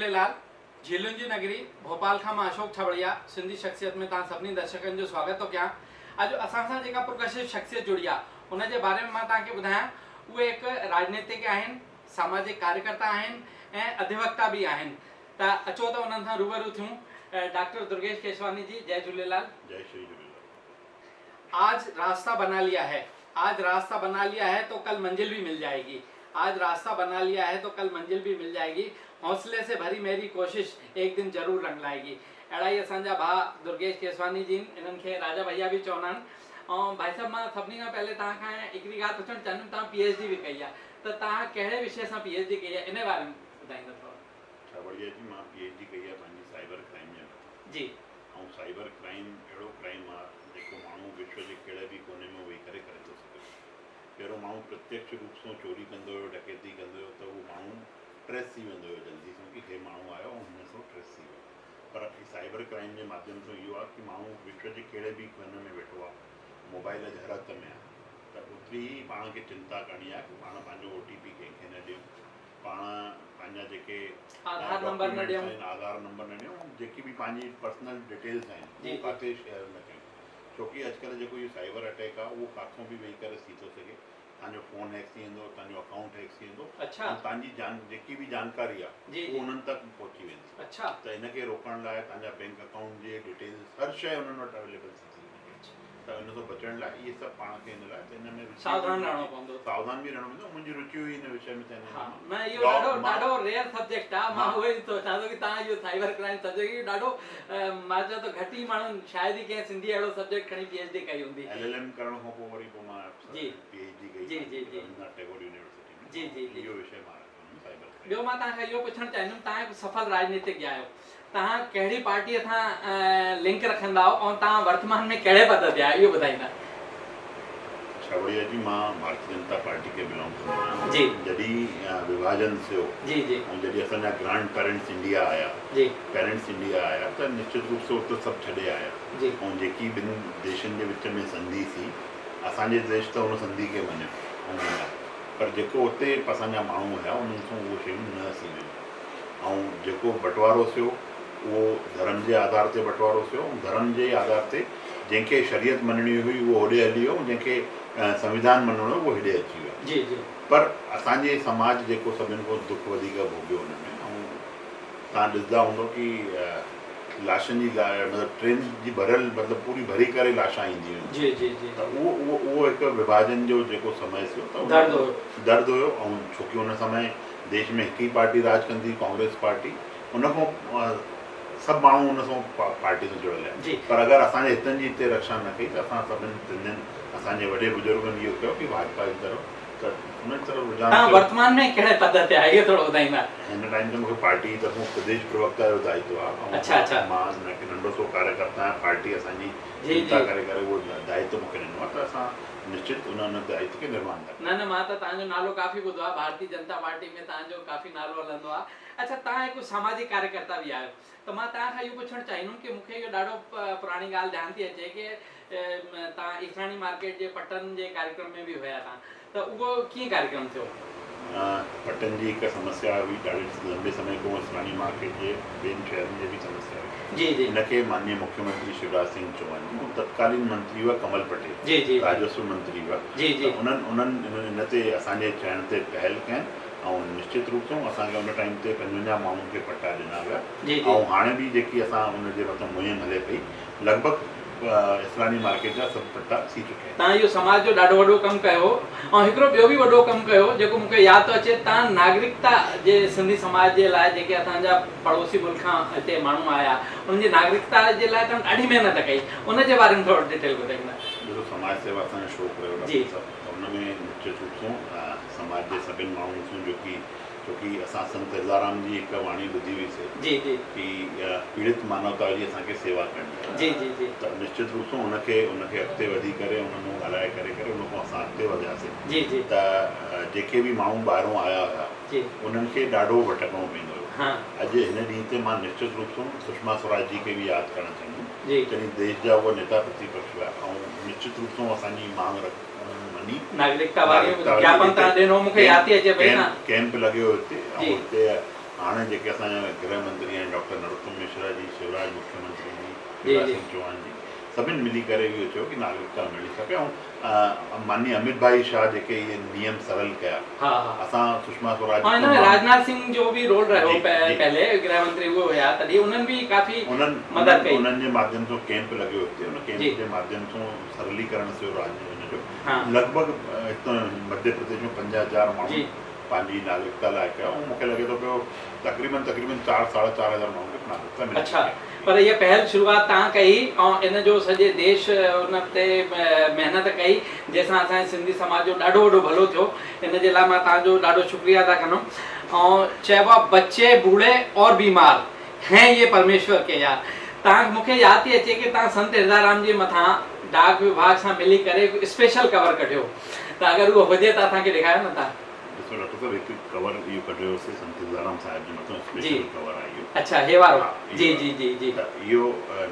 झूलेलाल। झीलुनि जी नगरी भोपाल खां मां अशोक छबड़िया सिंधी शख्सियत में तव्हां सभिनी दर्शकनि जो स्वागत थो कयां। अॼु असां सां जेका प्रोग्रेसिव शख्सियत जुड़ी आहे उन जे बारे में मां तव्हांखे ॿुधायां। उहे हिकु राजनीतिक आहिनि, सामाजिक कार्यकर्ता आहिनि ऐं अधिवक्ता भी आहिनि। त अचो त उन्हनि सां रूबरू थियूं। डॉक्टर दुर्गेश केसवानी जी, जय झूलेलाल। जय श्री झूलेलाल। आज रास्ता बना लिया है, आज रास्ता बना लिया है तो कल मंजिल भी मिल जाएगी। आज रास्ता बना लिया है तो कल मंजिल भी मिल जाएगी। हौसले से भरी मेरी कोशिश एक दिन जरूर रंग लाएगी। अड़ा ही असांजा भाउ दुर्गेश केसवानी जी, इन्हनि खे राजा भैया भी चवंदा आहिनि। ऐं भाई साहब, मां सभिनी खां पहले तव्हां खां हिकिड़ी ॻाल्हि पुछणु चाहींदुमि, तव्हां PhD भी कई आहे, त तव्हां कहिड़े विषय सां PhD कई आहे इन बारे में ॿुधाईंदा थोरो? छबड़िया जी, मां PhD कई आहे पंहिंजी साइबर क्राइम जे मथां जी। ऐं साइबर क्राइम अहिड़ो क्राइम आहे जेको माण्हू विश्व जे कहिड़े बि कोने में वेही करे थो सघे। पहिरियों माण्हू प्रत्यक्ष रूप सां चोरी कंदो हुयो, डकैती कंदो हुयो, त उहो माण्हू ट्रेस थी वेंदो हुयो जल्दी सां कि हे माण्हू आयो ऐं हुन सां ट्रेस थी वियो। पर साइबर क्राइम जे माध्यम सां इहो आहे कि माण्हू विश्व जे कहिड़े बि कोने में वेठो आहे, मोबाइल जे हर हथ में आहे, त ओतिरी ई पाण खे चिंता करणी आहे कि पाण पंहिंजो OTP कंहिंखे न ॾियूं, पाण पंहिंजा जेके आधार नंबर न ॾियूं, आधार नंबर न ॾियूं, जेकी बि पंहिंजी पर्सनल डिटेल्स आहिनि उहो किथे शेयर न कयूं। छोकी अॼुकल्ह जेको इहो साइबर अटैक आहे उहो किथां बि वेही करे थी थो सघे। तव्हांजो फ़ोन हैक थी वेंदो, तव्हांजो अकाउंट हैक थी वेंदो, तव्हांजी जेकी बि जानकारी आहे उहो उन्हनि तक पहुची वेंदी। त इनखे रोकण लाइ तव्हांजा बैंक अकाउंट जी डिटेल्स हर शइ उन्हनि वटि अवेलेबल थी वञे। त इन सां बचण लाइ इहे सभु पाण खे इन लाइ त इन में सावधान रहणो पवंदो, सावधान भी रहणो पवंदो। मुंहिंजी रुचि हुई इन विषय में। न इहो ॾाढो रेयर सब्जेक्ट आहे। मां उहो ई सोचां थो कि तव्हां इहो साइबर क्राइम सब्जेक्ट इहो ॾाढो, मां चवां थो घटि ई माण्हुनि शायदि ई कंहिं सिंधी अहिड़ो सब्जेक्ट खणी PhD कई हूंदी। LLM करण खां पोइ वरी पोइ मां PhD कई रवींद्रनाथ टैगोर यूनिवर्सिटी में। जी, इहो विषय मां साइबर क्राइम। ॿियो मां तव्हांखां इहो पुछणु चाहींदुमि, तव्हां हिकु सफल राजनीतिज्ञ आहियो, तव्हां कहिड़ी पार्टीअ सां लिंक रखंदा आहियो ऐं तव्हां वर्तमान में कहिड़े पद ते आहियो, इहो ॿुधाईंदा? छबड़िया जी, मां भारतीय जनता पार्टी खे बिलोंग कंदो आहियां। जी। जॾहिं विभाजन थियो ऐं जॾहिं असांजा ग्रांड पेरेंट्स इंडिया आया, पेरेंट्स इंडिया आया, त निश्चित रूप सां उते सभु छॾे आया। ऐं जेकी ॿिनि देशनि जे विच में संधि थी, असांजे देश त उन संधि खे मञियो, पर जेको उते असांजा माण्हू हुया उन्हनि सां उहो शयूं न थी वियूं। ऐं जेको बंटवारो थियो उहो धर्म जे आधार ते बंटवारो थियो, ऐं धर्म जे आधार ते जंहिंखे शरीयत मञणी हुई उहो होॾे हली वियो, जंहिंखे संविधान मञणो हुयो उहो हेॾे अची वियो। पर असांजे समाज जेको सभिनि खां दुख वधीक भोॻियो हुन में, ऐं तव्हां ॾिसंदा हूंदो कि लाशनि जी मतिलबु ट्रेन जी भरियल, मतिलबु पूरी भरी करे लाशां ईंदियूं आहिनि। त उहो हिकु विभाजन जो जेको समय थियो त दर्द हुयो। ऐं छोकी हुन समय देश में हिकु ई पार्टी राज कंदी, कांग्रेस पार्टी, उन खां सभु माण्हू उन सां पार्टी सां जुड़ियल आहिनि। पर अगरि असांजे हितनि जी हिते रक्षा न कई त असां सभिनि सिंधियुनि, असांजे वॾे बुजुर्गनि इहो कयो कि भाजपा जी तरफ़, त उन तरफ़ रुझान। वर्तमान में कहिड़े पद ते आहे इहो थोरो ॿुधाईंदा? हिन टाइम ते मूंखे पार्टी जी तरफ़ां प्रदेश प्रवक्ता जो दायित्व आहे। मां नंढो सो कार्यकर्ता आहियां, पार्टी असांजी चिंता करे उहो दायित्व मूंखे ॾिनो आहे, त असां निश्चित उन दायित्व खे निर्माण कंदा। न, मां त तव्हांजो नालो काफ़ी ॿुधो आहे, भारतीय जनता पार्टी में तव्हांजो काफ़ी नालो हलंदो आहे। अच्छा, तव्हां हिकु सामाजिक कार्यकर्ता बि आहियो, त मां तव्हां खां इहो पुछणु चाहींदुमि कि मूंखे इहो ॾाढो पुराणी ॻाल्हि ध्यानु थी अचे कि तव्हां ईसाणी मार्केट जे पटन जे कार्यक्रम में बि हुया तव्हां, त उहो कीअं कार्यक्रम थियो? पटन जी हिकु समस्या हुई, ॾाढी लंबे समय खां ईसाणी मार्केट जे ॿियनि शहरनि जे बि समस्या हुई। हिनखे माननीय मुख्यमंत्री शिवराज सिंह चौहान, तत्कालीन मंत्री हुआ कमल पटेल, राजस्व मंत्री हुआ, उन्हनि इन ते असांजे चवण ते पहल कयनि ऐं निश्चित रूप सां असांखे उन टाइम ते 55 माण्हुनि खे पटा ॾिना विया। ऐं हाणे बि जेकी असां उनजे मथां मुहिम हले पई, लॻभॻि इस्लामी मार्केट जा सभु पटा थी चुका आहिनि। तव्हां इहो समाज जो ॾाढो वॾो कमु कयो, ऐं हिकिड़ो ॿियो बि वॾो कमु कयो जेको मूंखे यादि थो अचे, तव्हां नागरिकता जे सिंधी समाज जे लाइ, जेके असांजा पड़ोसी मुल्क खां हिते माण्हू आया, उन्हनि जी नागरिकता जे लाइ तव्हां ॾाढी महिनत कई, उनजे बारे में थोरो डिटेल ॿुधाईंदा? ॾिसो, समाज सेवा असांजो शौक़ु रहियो, हुन में निश्चित रूप सां समाज जे सभिनि माण्हुनि सां, छोकी असां संत हिलाराम जी हिकु वाणी ॿुधी हुईसीं कि पीड़ित मानवता जी असांखे सेवा करणी आहे। त निश्चित रूप सां उनखे अॻिते वधी करे उन्हनि ॻाल्हाए करे उन खां असां अॻिते वधियासीं। त जेके बि माण्हू ॿाहिरों आया हुया उन्हनि खे ॾाढो भटकणो पवंदो हुयो। अॼु हिन ॾींहं ते मां निश्चित रूप सां सुषमा स्वराज जी खे बि यादि करणु चाहींदुमि, जॾहिं देश जा उहे नेता प्रतिपक्ष हुआ ऐं निश्चित रूप सां असांजी मांग नागरिकता वारी विज्ञापन तव्हां ॾिनो, मूंखे यादि थी अचे पई न, कैंप लॻियो हिते, ऐं हुते हाणे जेके असांजा गृह मंत्री आहिनि डॉक्टर नरोत्तम मिश्रा जी, शिवराज मुख्यमंत्री जी, शिवराज सिंह चौहान जी, सभिनि मिली करे इहो चयो कि नागरिकता मिली सघे। ऐं माननीय अमित भाई शाह जेके इहे नियम सरल कया, असां सुषमा स्वराज राजनाथ सिंह जो भी रोल रहियो पहले गृह मंत्री उहो हुया, तॾहिं उन्हनि बि काफ़ी मदद कई। उन्हनि जे माध्यम सां कैंप लॻियो हिते, उन कैंप जे माध्यम सां सरलीकरण थियो राजनीति जो। लॻभॻि हितां मध्य प्रदेश में 50,000 माण्हू पंहिंजी नागरिकता लाइ कया। ऐं मूंखे लॻे थो पियो तक़रीबन 4-4.5 हज़ार माण्हुनि खे नागरिकता मिली। अच्छा, पर इहा पहल शुरूआत तव्हां कई ऐं इन जो सॼे देश उन ते महिनत कई, जंहिंसां असांजे सिंधी समाज जो ॾाढो वॾो भलो थियो। इन जे लाइ मां तव्हांजो ॾाढो शुक्रिया अदा कंदुमि। ऐं चइबो आहे बच्चे बूढ़े और बीमार हैं ये परमेश्वर के यार। तव्हां मूंखे यादि थी अचे कि तव्हां संत हिरदाराम जे मथां डाक विभाग सां मिली करे स्पेशल कवर कढियो, त अगरि उहो हुजे त असांखे ॾेखारियो न तव्हां। ॾिसो डॉक्टर साहब, हिकु कवर इहो कढियोसीं संत हिरदाराम साहिब जे मथां स्पेशल कवर आहे इहो। अच्छा, हे वारो? जी जी जी जी। त इहो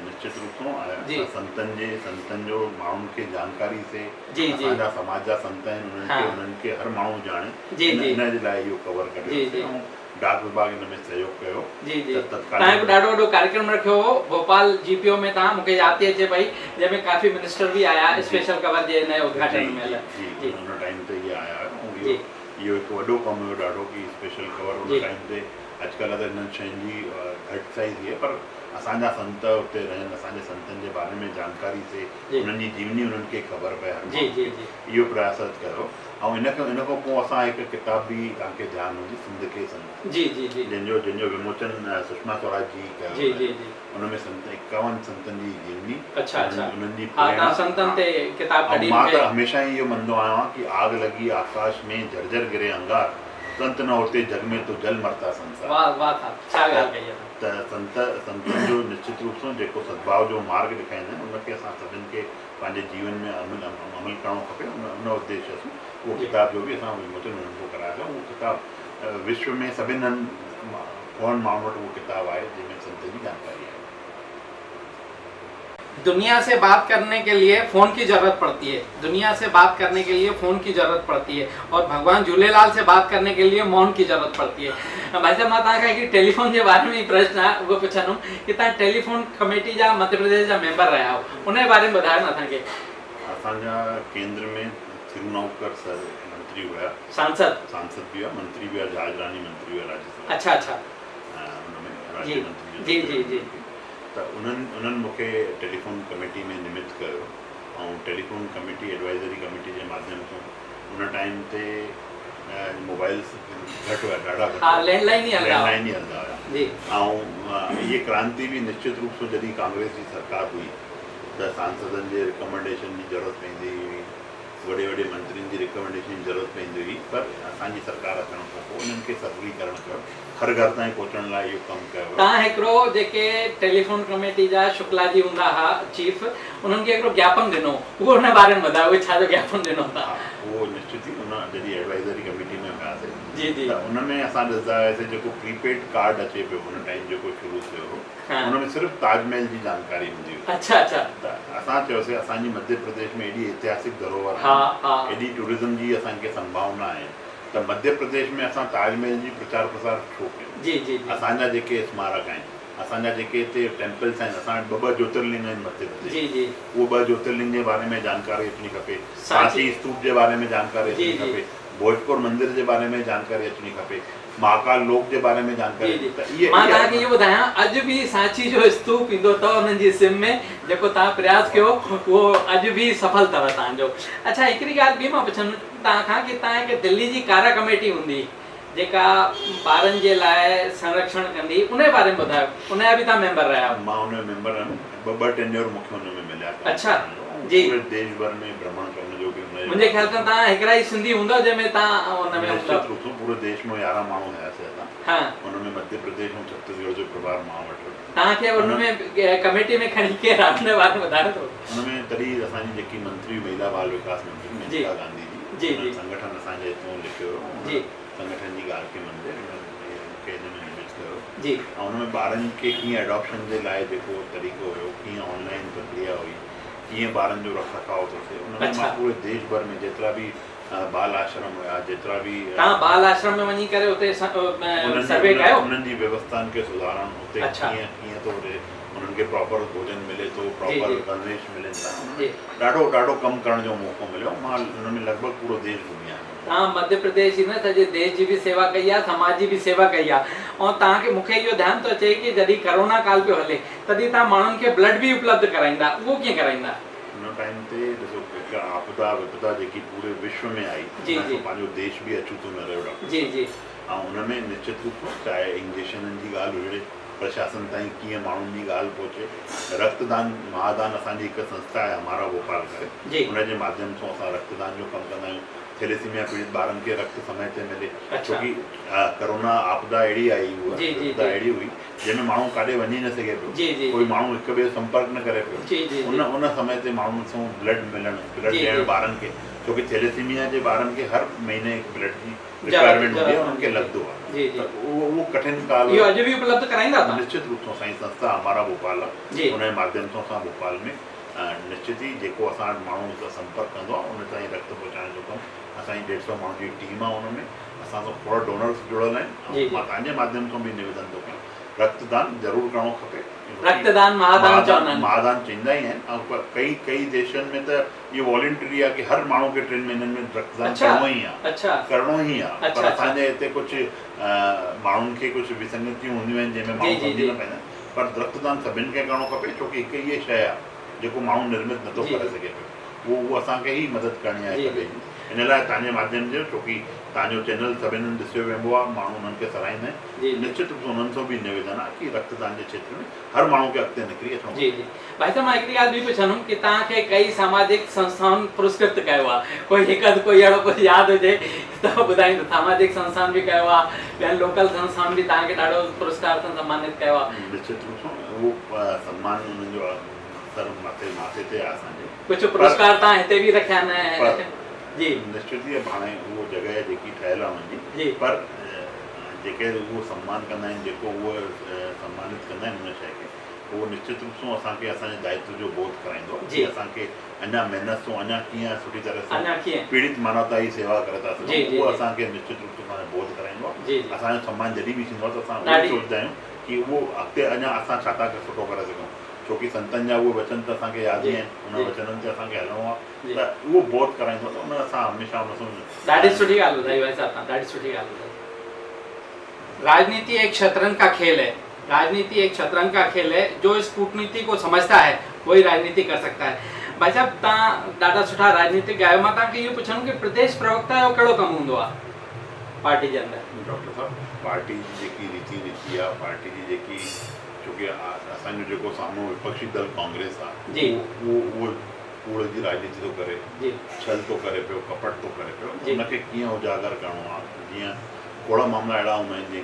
निश्चित रूप सां संतनि जो माण्हुनि खे जानकारी से, असांजा समाज जा संत आहिनि उन्हनि खे हर माण्हू ॼाणे, इन जे लाइ इहो कवर कढियोसीं। ऐं डाक विभाग इन में सहयोग कयो। जी जी, तव्हां हिकु ॾाढो वॾो कार्यक्रम रखियो हो भोपाल GPO में, तव्हां मूंखे यादि थी अचे पई, जंहिंमें काफ़ी मिनिस्टर बि आया स्पेशल कवर जे हिन उद्घाटन में। जी, उन टाइम ते इहे आया। ऐं इहो हिकु वॾो कमु हुयो ॾाढो कि स्पेशल कवर उन टाइम ते। अॼुकल्ह त हिननि शयुनि जी घटि साई थी आहे, पर असांजा संत उते रहनि, असांजे संतनि जे बारे में जानकारी से, उन्हनि जी जीवनी उन्हनि खे ख़बर पए, इहो प्रयास कयो। ऐं इन खां पोइ असां हिकु किताब बि तव्हांखे ध्यानु हुजे, सिंध के संत, जंहिंजो विमोचन सुषमा स्वराज जी कयो। उनमें 51 संतनि जी जीवनी, उन्हनि जी मां त हमेशह ई इहो मञंदो आहियां कि आग लॻी आकाश में, झरझर गिरे अंगार, संत न होते जग में तो जल मरता संसार। त संतनि जो निश्चित रूप सां जेको सद्भाव जो मार्ग ॾेखारींदा आहिनि, उनखे असां सभिनि खे पंहिंजे जीवन में अमल करणो खपे। उन उद्देश्य सां उहो किताब जो बि असां विमोचन उन्हनि को करायो। उहो किताब विश्व में सभिनि माण्हुनि वटि उहो किताब आहे जंहिंमें संत जी जानकारी आहे। दुनिया से बात करने के लिए फ़ोन की ज़रूरत पड़ती है, दुनिया से बात करने के लिए फ़ोन की ज़रूरत पड़ती है, और भगवान झूलेलाल से बात करने के लिए मौन की ज़रूरत पड़ती है। भाई साहब, मां तव्हांखे हिकु टेलीफोन जे बारे में प्रश्न आहे उहो पुछंदुमि कि तव्हां टेलीफोन कमेटी जा मध्य प्रदेश जा मेंबर रहिया हो, उन जे बारे में ॿुधायो न असांखे। असांजा केंद्र में थिरुनाउकर सर मंत्री हुआ, सांसद भी हुआ, मंत्री भी हुआ, जहाजरानी मंत्री हुआ राज्यसभा। अच्छा अच्छा, उनमें राज्य मंत्री जी जी जी। त उन्हनि मूंखे टेलीफोन कमेटी में निमित कयो। ऐं टेलीफोन कमेटी एडवाइज़री कमेटी जे माध्यम सां उन टाइम ते मोबाइल्स घटि हुआ, ॾाढा घटि, लैंडलाइन ई हलंदा हुआ। ऐं इहे क्रांति बि निश्चित रूप सां जॾहिं कांग्रेस जी सरकार हुई त सांसदनि जे रिकमेंडेशन जी ज़रूरत पवंदी हुई, वॾे वॾे मंत्रियुनि जी रिकमेंडेशन जी ज़रूरत पवंदी हुई, पर असांजी सरकार अचण खां पोइ उन्हनि खे सरलीकरण कयो, हर घर ताईं पहुचण लाइ इहो कमु कयो। तव्हां हिकिड़ो जेके टेलीफोन कमेटी जा शुक्ला जी हूंदा हुआ चीफ, उन्हनि खे हिकिड़ो ज्ञापन ॾिनो, उहो हुन बारे में ॿुधायो, उहे छा जो ज्ञापन ॾिनो था? उहो निश्चित ई उन जॾहिं एडवाइज़री कमेटी में वियासीं त उनमें असां ॾिसंदा हुआसीं जेको प्रीपेड कार्ड अचे पियो हुन टाइम जेको शुरू थियो हो, उनमें सिर्फ़ु ताजमहल जी जानकारी हूंदी हुई। अच्छा अच्छा। त असां चयोसीं असांजी मध्य प्रदेश में एॾी ऐतिहासिक धरोहर आहे, एॾी टूरिज़म जी असांखे संभावना आहे, त मध्य प्रदेश में असां ताजमहल जी प्रचार प्रसार छो कयूं? असांजा जेके स्मारक आहिनि, असांजा जेके हिते टेम्पल्स आहिनि, असां वटि ॿ ज्योतिर्लिंग आहिनि मध्य प्रदेश, उहो 2 ज्योतिर्लिंग जे बारे में जानकारी अचणी खपे, सांची स्तूप जे बारे में जानकारी अचणी खपे, भोजपुर मंदिर जे बारे में जानकारी अचणी खपे, महाकाल लोक जे बारे में जानकारी। मां तव्हांखे इहो ॿुधायां, अॼु बि सांची जो स्तूप ईंदो अथव उन्हनि जी सिम में, जेको तव्हां प्रयास कयो उहो अॼु बि सफल अथव तव्हांजो। अच्छा, हिकिड़ी ॻाल्हि ॿी मां पुछंदुमि तव्हांखां कि तव्हां हिकु दिल्ली जी कारा कमेटी हूंदी जेका ॿारनि जे लाइ संरक्षण कंदी, उन जे बारे में ॿुधायो, उन जा बि तव्हां मेंबर रहिया आहियो? मां उन जो मेंबर आहियां, ॿ टेन्योर मूंखे हुन में मिलिया। अच्छा जी। पूरे देश भर में भ्रमण करण जो बि मुंहिंजे ख्याल सां तव्हां हिकिड़ा ई सिंधी हूंदव जंहिंमें तव्हां उन में निश्चित रूप सां पूरे देश में 11 माण्हू हुयासीं असां। हाँ, उन में मध्य प्रदेश ऐं छत्तीसगढ़ जो प्रभार मां वटि हुयो। तव्हांखे उन में कमेटी में खणी केरु आहे, उन जे बारे में ॿुधायो थो? उन में तॾहिं असांजी जेकी मंत्री महिला बाल विकास मंत्री मेनका गांधी जी, संगठन असांजे हितां लिखियो जी, संगठन जी ॻाल्हि खे मंदिर मूंखे हिन में निमित कयो जी। ऐं उन में ॿारनि खे कीअं एडॉप्शन जे लाइ जेको तरीक़ो हुयो, कीअं ऑनलाइन प्रक्रिया हुई, कीअं ॿारनि जो रख रखाव थो थिए, उन में मां पूरे देश भर में जेतिरा बि बाल आश्रम हुआ जेतिरा बि तव्हां बाल आश्रम में वञी करे उते सर्वे कयो उन्हनि जी व्यवस्थाउनि खे सुधारण उते कीअं थो उन्हनि खे प्रॉपर भोजन मिले थो प्रॉपर गणवेश मिलनि था ॾाढो ॾाढो कमु करण जो मौक़ो मिलियो मां हुन में लॻभॻि पूरो देश घुमी आहियां तव्हां मध्य प्रदेश ही न सॼे देश जी बि सेवा कई आहे समाज जी बि सेवा कई आहे ऐं तव्हांखे मूंखे इहो ध्यानु थो अचे कि जॾहिं कोरोना काल पियो हले तॾहिं तव्हां माण्हुनि खे ब्लड बि उपलब्ध कराईंदा उहो कीअं कराईंदा उन टाइम ते ॾिसो हिकु आपदा विपदा जेकी पूरे विश्व में आई पंहिंजो देश बि अछूतो न रहियो डॉक्टर जी जी ऐं हुनमें निश्चित रूप सां चाहे इंजेक्शननि जी ॻाल्हि हुजे प्रशासन ताईं कीअं माण्हुनि जी ॻाल्हि पहुचे रक्तदान महादान असांजी हिकु संस्था आहे हमारा भोपाल करे हुनजे माध्यम सां असां रक्तदान जो कमु कंदा आहियूं थैलेसीमिया पीड़ित ॿारनि खे रक्त समय ते मिले छोकी कोरोना आपदा अहिड़ी आई आपदा अहिड़ी हुई जंहिंमें माण्हू काॾे वञी न सघे पियो कोई माण्हू हिक ॿिए संपर्क न करे पियो उन समय ते माण्हुनि सां ब्लड मिलणु ब्लड ॾियणु ॿारनि खे छोकी थैलेसीमिया जे ॿारनि खे हर महीने ब्लड जी रिक्वायरमेंट हूंदी आहे उन्हनि खे लॻंदो आहे उहो कठिन काल अॼु बि उपलब्ध कराईंदा निश्चित रूप सां असांजी संस्था हमारा भोपाल आहे हुनजे माध्यम सां असां भोपाल में निश्चित ई जेको असां माण्हू सां संपर्क कंदो आहे उन ताईं रक्त पहुचाइण जो कमु असांजी 150 माण्हुनि जी टीम आहे हुन में असां सां खोड़ डोनर्स जुड़ियल आहिनि मां तव्हांजे माध्यम सां बि निवेदन थो कयां रक्तदान ज़रूरु करणो खपे रक्तदान महादान चईंदा ई आहिनि ऐं कई देशनि में त इहो वॉलंटरी आहे कि हर माण्हू खे 3 महीननि में रक्तदान करणो ई आहे पर असांजे हिते कुझु माण्हुनि खे कुझु विसंगतियूं हूंदियूं आहिनि जंहिंमें माण्हू सम्झी न पवंदा आहिनि पर रक्तदान सभिनि खे करणो खपे छोकी हिकु इहा शइ आहे जेको माण्हू निर्मित नथो करे सघे पियो उहो असांखे ई मदद करणी आहे हिक ॿिए जी इन लाइ तव्हांजे माध्यम जो छोकी तव्हांजो चैनल सभिनि हंधि ॾिसियो वेंदो आहे माण्हू उन्हनि खे सराहींदा आहिनि निश्चित रूप सां उन्हनि सां बि निवेदन आहे कि रक्तदान जे क्षेत्र में हर माण्हू खे अॻिते निकिरी अचणो जी जी भाई साहब मां हिकिड़ी ॻाल्हि बि पुछंदुमि कि तव्हांखे कई सामाजिक संस्थाउनि पुरस्कृत कयो आहे कोई हिकु अधु कोई अहिड़ो कुझु यादि हुजे त ॿुधाईंदो सामाजिक संस्थाउनि बि कयो आहे ॿियनि लोकल संस्थाउनि बि तव्हांखे ॾाढो पुरस्कार सां सम्मानित कयो आहे निश्चित रूप सां उहो सम्मान उन्हनि जो सर माथे ते आहे असांजे कुझु पुरस्कार तव्हां हिते बि रखिया आहिनि जी निश्चित ई हाणे उहो जॻह जेकी ठहियलु आहे हुनजी पर जेके उहो सम्मान कंदा आहिनि जेको उहो सम्मानित कंदा आहिनि हुन शइ खे उहो निश्चित रूप सां असांखे असांजे दायित्व जो बोध कराईंदो आहे असांखे अञा महिनत सां अञा कीअं सुठी तरह सां पीड़ित मानवता जी सेवा करे था सघूं उहो असांखे निश्चित रूप सां बोध कराईंदो आहे असांजो सम्मान जॾहिं बि थींदो आहे त असां उहो सोचंदा आहियूं कि उहो अॻिते अञा असां छा था सुठो करे सघूं छोकी संतनि जा उहे वचन त असांखे यादि ई आहिनि उन वचननि ते असांखे हलिणो आहे त उहो बोध कराईंदो त उन असां हमेशह उन सां ॾाढी सुठी ॻाल्हि ॿुधाई भाई साहब तव्हां ॾाढी सुठी ॻाल्हि ॿुधाई राजनीति एक शतरंज का खेल है राजनीति एक शतरंज का खेल है जो इस कूटनीति को समझता है वही राजनीति कर सकता है भाई साहब तव्हां ॾाढा सुठा राजनीतिक आहियो मां तव्हांखे इहो पुछंदुमि कि प्रदेश प्रवक्ता जो कहिड़ो कमु हूंदो आहे पार्टी जे अंदरि डॉक्टर साहब पार्टी जी जेकी रीति नीति आहे पार्टी जी जेकी छोकी असांजो जेको साम्हूं विपक्षी दल कांग्रेस आहे उहो कूड़ जी राजनीति थो करे छल थो करे पियो कपट थो करे पियो उनखे कीअं उजागर करणो आहे जीअं खोड़ मामला अहिड़ा हूंदा आहिनि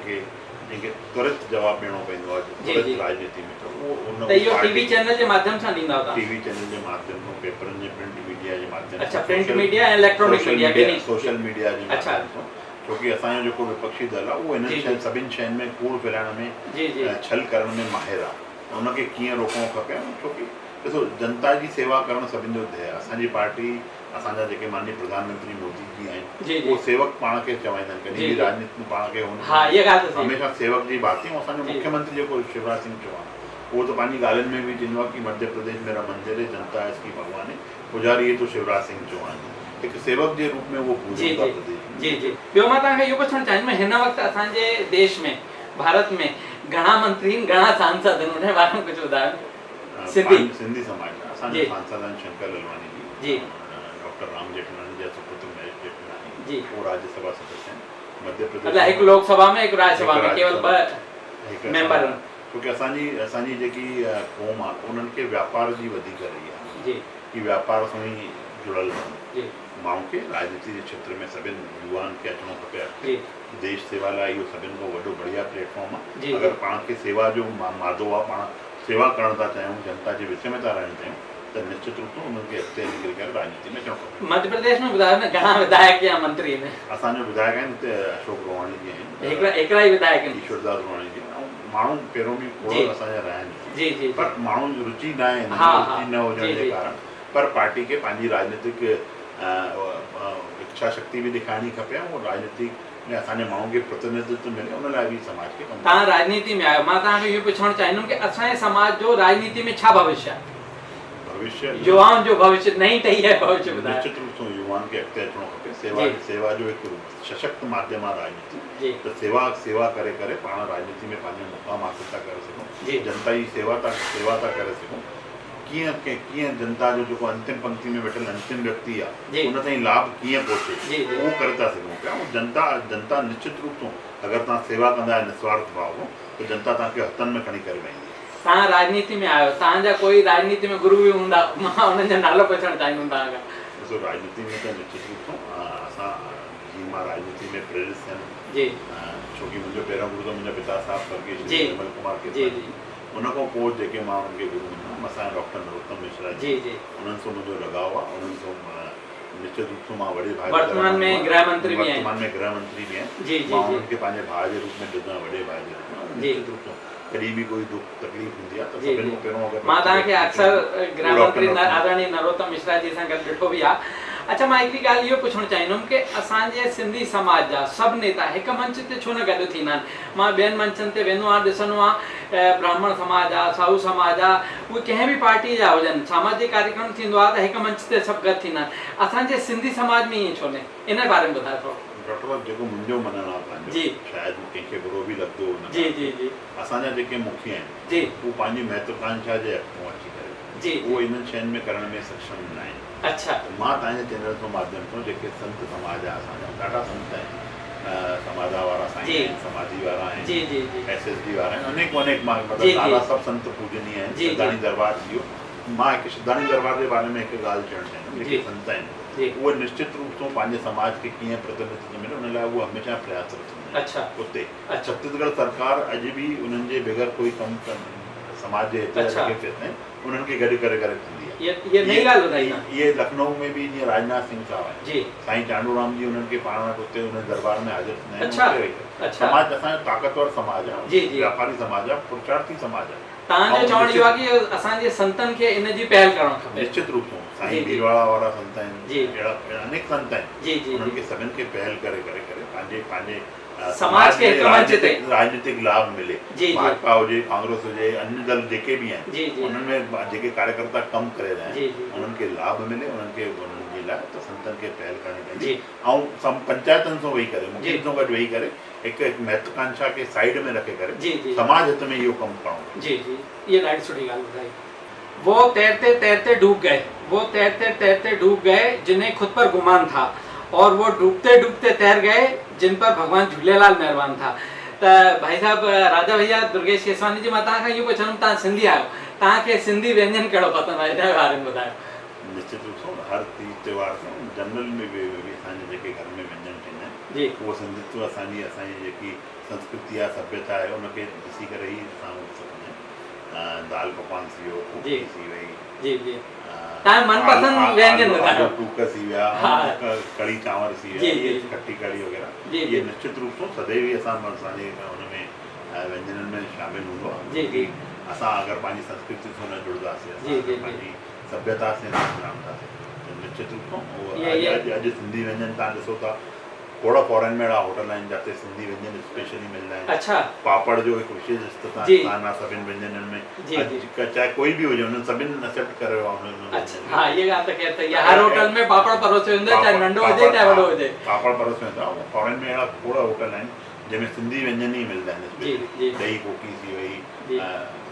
जंहिंखे तुरंत जवाबु ॾियणो पवंदो आहे तुरंत राजनीति में टीवी चैनल जे माध्यम सां ॾींदा टीवी चैनल जे माध्यम सां पेपरनि जे प्रिंट मीडिया जे माध्यम सां प्रिंट मीडिया ऐं इलेक्ट्रॉनिक मीडिया सोशल मीडिया जे माध्यम सां छोकी असांजो जेको विपक्षी दल आहे उहो हिननि सभिनि शयुनि में कूड़ फैलाइण में छल करण में माहिर आहे उनखे कीअं रोकणो खपे छोकी ॾिसो जनता जी सेवा करणु सभिनि जो ध्येय आहे असांजी पार्टी असांजा जेके माननीय प्रधानमंत्री मोदी जी आहिनि उहो सेवक पाण खे चवाईंदा आहिनि कॾहिं बि राजनीति में पाण खे हमेशह सेवक जी बात थी असांजो मुख्यमंत्री जेको शिवराज सिंह चौहान उहो त पंहिंजी ॻाल्हियुनि में बि चवंदो आहे कि मध्य प्रदेश मेरा मंदिर है जनता है इसकी भगवान है पुजारी है तो शिवराज सिंह चौहान हिकु सेवक जे रूप में उहो पूजन था प्रदेश जी जी ॿियो मां तव्हांखे इहो पुछणु चाहींदुमि हिन वक़्तु असांजे देश में भारत में घणा मंत्री आहिनि घणा सांसद आहिनि उन बारे में कुझु ॿुधायो सिंधी समाज असांजे सांसद आहिनि शंकर लालवानी जी डॉक्टर राम जेठमलानी जा सुपुत्र महेश जेठमलानी जी वो राज्यसभा सदस्य आहिनि मध्य प्रदेश हिकु लोकसभा में हिकु राज्यसभा में केवल 2 मेंबर आहिनि छोकी असांजी जेकी क़ौम आहे उन्हनि खे व्यापार जी वधीक रही आहे जी कि व्यापार सां ई जुड़ियल आहिनि माण्हू खे राजनीति जे क्षेत्र में सभिनि युवाउनि खे अचिणो खपे देश सेवा लाइ इहो सभिनि खां वॾो बढ़िया प्लेटफॉर्म आहे अगरि पाण खे सेवा जो मादो आहे पाण सेवा करणु था चाहियूं जनता जे विच में था रहणु चाहियूं त निश्चित रूप सां उन्हनि खे अॻिते निकिरी करे राजनीति में अचणो खपे मध्य प्रदेश में ॿुधायो न घणा विधायक या मंत्री आहिनि असांजो विधायक आहिनि हिते अशोक रोहाणी जी आहिनि हिकिड़ा ई विधायक आहिनि ईश्वरदास रोहाणी जी ऐं माण्हू पहिरियों बि खोड़ असांजा रहिया आहिनि पर माण्हुनि जी रुचि न आहे रुचि न हुजण जे कारण पर पार्टी खे पंहिंजी राजनीतिक इच्छा शक्ति भी दिखाइणी खपे ऐं राजनीति में असांजे माण्हुनि खे प्रतिनिधित्व मिले उन लाइ बि समाज खे कमु तव्हां राजनीति में आहियो, मां तव्हांखे इहो पुछणु चाहींदुमि कि असांजे समाज जो राजनीति में छा भविष्य आहे? भविष्य युवाउनि जो भविष्य नई टही है भविष्य ॿुधायो। निश्चित रूप सां युवाउनि खे अॻिते अचिणो खपे। सेवा जो हिकु सशक्त माध्यम आहे राजनीति। त सेवा करे करे पाण राजनीति में पंहिंजो मुक़ाम हासिल था करे सघूं, जनता जी सेवा था करे सघूं। कीअं जनता जो जेको अंतिम पंक्ति में वेठल अंतिम व्यक्ति आहे उन ताईं लाभ कीअं पहुचे उहो करे था सघूं पिया। ऐं जनता निश्चित रूप सां अगरि तव्हां सेवा कंदा आहियो निस्वार्थ भाव त जनता तव्हांखे हथनि में खणी करे वेंदी। तव्हां राजनीति में आहियो, तव्हांजा कोई राजनीति में गुरु बि हूंदा, मां उन्हनि जो नालो पुछणु चाहींदुमि तव्हांखां। ॾिसो राजनीति में त निश्चित रूप सां असां जीअं मां राजनीति में प्रेरित थियमि छोकी मुंहिंजो पहिरों गुरु त मुंहिंजा पिता साहिबु स्वर्गीय श्री निर्मल कुमार केसवानी। उन खां पोइ जेके मां उन्हनि खे गुरु मञा असांजा डॉक्टर नरोत्तम मिश्रा जी उन्हनि सां मुंहिंजो लगाव आहे। उन्हनि सां निश्चित रूप सां मां वॾे भाउ वर्तमान में गृह मंत्री भी आहियां। मां उन्हनि खे पंहिंजे भाउ जे रूप में ॾिसां, वॾे भाउ जे रूप में। निश्चित रूप सां कॾहिं बि कोई दुख तकलीफ़ हूंदी आहे त सभिनि खां पहिरों अगरि मां तव्हांखे अक्सर गृह मंत्री आदरणीय नरोत्तम मिश्रा जी सां गॾु ॾिठो बि आहे। अच्छा, मां हिकिड़ी ॻाल्हि इहो पुछणु चाहींदुमि कि असांजे सिंधी समाज जा सभु नेता हिकु मंच ते छो न गॾु थींदा आहिनि? मां ॿियनि मंचनि ते वेंदो आहियां, ॾिसंदो आहियां ब्राह्मण समाज आहे, साहू समाज आहे, उहे कंहिं बि पार्टी जा हुजनि, सामाजिक कार्यक्रम थींदो आहे त हिकु मंच ते सभु गॾु थींदा आहिनि। असांजे सिंधी समाज में ईअं छो न? इन बारे में ॿुधायो थोरो। डॉक्टर साहब जेको मुंहिंजो मञणु आहे पंहिंजो, शायदि कंहिंखे बुरो बि लॻंदो न, असांजा जेके मुखिया आहिनि उहे पंहिंजी महत्वाकांक्षा जे अॻियां अची करे उहो इन्हनि शयुनि में करण में सक्षम न आहिनि। अच्छा, मां तव्हांजे चैनल जे माध्यम सां जेके संत समाज आहे असांजा ॾाढा संत आहिनि, समाधा वारा साईं आहिनि, समाधी वारा आहिनि, SSD वारा आहिनि, अनेक मां मतिलबु ॾाढा सभु संत पूजनीय आहिनि। सिद्धाणी दरबार जी मां हिकु सिद्धाणी दरबार जे बारे में हिकु ॻाल्हि चवणु चाहींदुमि। जेके संत आहिनि उहे निश्चित रूप सां पंहिंजे समाज खे कीअं प्रतिनिधित्व मिले उन लाइ उहे हमेशह प्रयासरत हूंदा आहिनि। उते छत्तीसगढ़ सरकार अॼु बि उन्हनि जे बग़ैर कोई कमु समाज जे हित आहिनि उन्हनि खे गॾु करे कंदी आहे। इहे लखनऊ में बि जीअं राजनाथ सिंह साहब आहिनि, साईं चांडूराम जी उन्हनि खे पाण वटि उते उन दरबार में हाज़िर थींदा आहिनि। समाज असांजो ताक़तवर समाज आहे, व्यापारी समाज आहे, पुरुषार्थी समाज आहे। तव्हांजो चवणु इहो आहे कि असांजे संतनि खे इन जी पहल करणु खपे। निश्चित रूप सां साईं भीलवाड़ा वारा संत आहिनि, अहिड़ा अनेक संत आहिनि, उन्हनि खे सभिनि खे पहल करे पंहिंजे समाज खे राजनीतिक लाभ मिले। भाजपा हुजे, कांग्रेस हुजे, अन्य दल जेके बि आहिनि उन्हनि में जेके कार्यकर्ता कमु करे रहिया आहिनि उन्हनि खे लाभ मिले, उन्हनि खे उन्हनि जे लाइ त संतनि खे पहल करणी पवंदी। ऐं पंचायतनि सां वेही करे, मुखियनि सां गॾु वेही करे हिकु महत्वाकांक्षा खे साइड में रखे करे समाज हित में इहो कमु करणो। ये ॾाढी सुठी ॻाल्हि ॿुधाई। वो तैरते तैरते डूब गए, वो तैरते तैरते डूब गए जिन्हें खुद पर गुमान था, और वो डूबते डूबते तैर गए जिन पर भगवान झूलेलाल मेहरबान था। त भाई साहब राजा भैया दुर्गेश केसवानी जी, मां तव्हांखां इहो पुछंदुमि, तव्हां सिंधी आहियो, तव्हांखे सिंधी व्यंजन कहिड़ो पसंदि आहे, हिन बारे में ॿुधायो। निश्चित रूप सां हर तीज त्योहार सां जनरल में बि असांजे जेके घर में व्यंजन थींदा आहिनि उहो सिंधित्व असांजी जेकी संस्कृति आहे, सभ्यता आहे, उनखे ॾिसी करे ई असां सघंदा आहियूं। दाल पकवान थी वियो, कोकी थी वई, मनपसंद व्यंजन बताओ। टूक थी विया, कढ़ी चांवर थी विया, ये खट्टी कढ़ी वग़ैरह, ये निश्चित रूप सां सदैव ई असांजे हुनमें व्यंजननि में शामिल हूंदो आहे। असां अगरि पंहिंजी संस्कृति सां न जुड़ंदासीं, पंहिंजी सभ्यता से न जुड़ंदासीं त निश्चित रूप सां अॼु सिंधी व्यंजन तव्हां ॾिसो था, खोड़ फॉरेन में अहिड़ा होटल आहिनि जिते सिंधी व्यंजन स्पेशली मिलंदा आहिनि। अच्छा, पापड़ जो हिकु विशेष स्थान आहे सभिनि व्यंजननि में, चाहे कोई बि हुजे उन्हनि सभिनि एक्सेप्ट करे हर होटल में पापड़ परोसियो वेंदो आहे, चाहे नंढो हुजे चाहे वॾो हुजे, पापड़ परोसियो वेंदो आहे। फॉरेन में अहिड़ा खोड़ होटल आहिनि जंहिंमें सिंधी व्यंजन ई मिलंदा आहिनि, ॾही कोकी थी वई,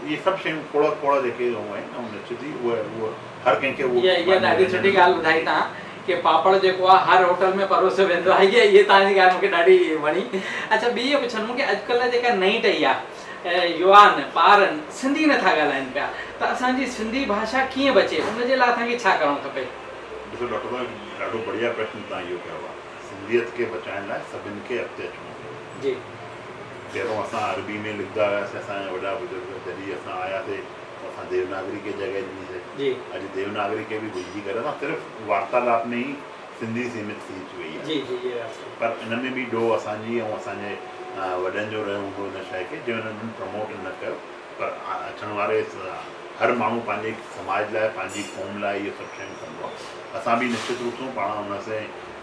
इहे सभु शयूं खोड़ जेके आहिनि, ऐं निश्चित ई उहो हर कंहिंखे इहा ॾाढी सुठी ॻाल्हि ॿुधाई तव्हां कि पापड़ जेको आहे हर होटल में परोसियो वेंदो आहे। इहे तव्हांजी ॻाल्हि मूंखे ॾाढी वणी। अच्छा, ॿी इहो पुछंदुमि कि अॼुकल्ह जेका नई टही आहे, युवान ॿार सिंधी नथा ॻाल्हाइनि पिया, त असांजी सिंधी भाषा कीअं बचे, उनजे लाइ असांखे छा करणु खपे? ॾिसो डॉक्टर साहब, ॾाढो बढ़िया प्रश्न तव्हां इहो कयो आहे। सिंधियत खे बचाइण लाइ सभिनि खे अॻिते अचिणो जी। पहिरों असां अरबी में लिखंदा हुआसीं, असांजा वॾा बुज़ुर्ग, जॾहिं असां आयासीं असां देवनागरी खे जॻह ॾिनीसीं। अॼु देवनागरी खे बि भुलिजी करे असां सिर्फ़ु वार्तालाप में ई सिंधी सीमित थी वई आहे। पर इन में बि ॾोह असांजी ऐं असांजे वॾनि जो रहियो हूंदो हिन शइ खे, जंहिं हुननि प्रमोट न कयो। पर अचण वारे हर माण्हू पंहिंजे समाज लाइ, पंहिंजी क़ौम लाइ इहे सभु शयूं कंदो आहे। असां बि निश्चित रूप सां पाण हुन से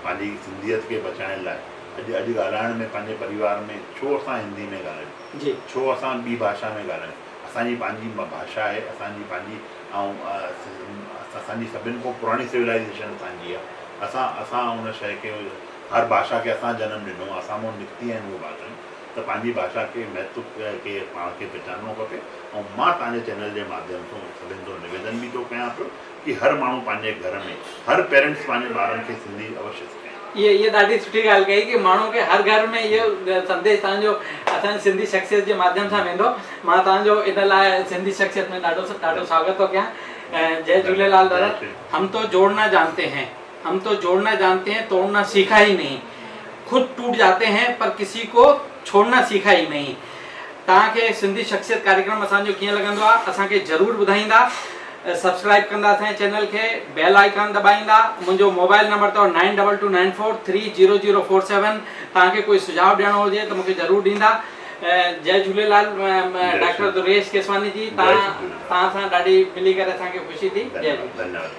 पंहिंजी सिंधियत खे बचाइण लाइ अॼु ॻाल्हाइण में पंहिंजे परिवार में छो असां हिंदी में ॻाल्हायूं जी छो असां ॿी भाषा में ॻाल्हायूं असांजी पंहिंजी भाषा आहे असांजी पंहिंजी ऐं असांजी सभिनि खां पुराणी सिविलाइज़ेशन असांजी आहे असां उन शइ खे हर भाषा खे असां जनमु ॾिनो असां मां निकिती आहिनि उहे भाषाऊं त पंहिंजी भाषा खे महत्व खे पाण खे पहचानणो खपे ऐं मां तव्हांजे चैनल जे माध्यम सां सभिनि सां निवेदन बि थो कयां पियो कि हर माण्हू पंहिंजे घर में हर पेरेंट्स पंहिंजे ॿारनि खे सिंधी अवश्य सिखाए। ये ॾाढी सुठी ॻाल्हि कई कि माण्हू खे हर घर में इहो संदेश तव्हांजो असांजी सिंधी शख़्सियत जे माध्यम सां वेंदो। मां तव्हांजो इन लाइ सिंधी शख़्सियत में ॾाढो स्वागत थो कयां। जय झूलेलाल दादा। हम तो जोड़ना जानते हैं, हम तो जोड़ना जानते हैं, तोड़ना सीखा ही नहीं। खुद टूट जाते हैं पर किसी को छोड़ना सीखा ही नहीं। तव्हांखे सिंधी शख़्सियत कार्यक्रम असांजो कीअं लॻंदो आहे असांखे ज़रूरु ॿुधाईंदा। सब्सक्राइब कंदा असांजे चैनल खे, बेल आइकन दबाईंदा। मुंहिंजो मोबाइल नंबर अथव 9229430047। तव्हांखे कोई सुझाव ॾियणो हुजे त मूंखे ज़रूरु ॾींदा। जय झूलेलाल डॉक्टर दुरेश केसवानी जी। तव्हां सां ॾाढी मिली करे असांखे ख़ुशी थी। जय झूलेलाल।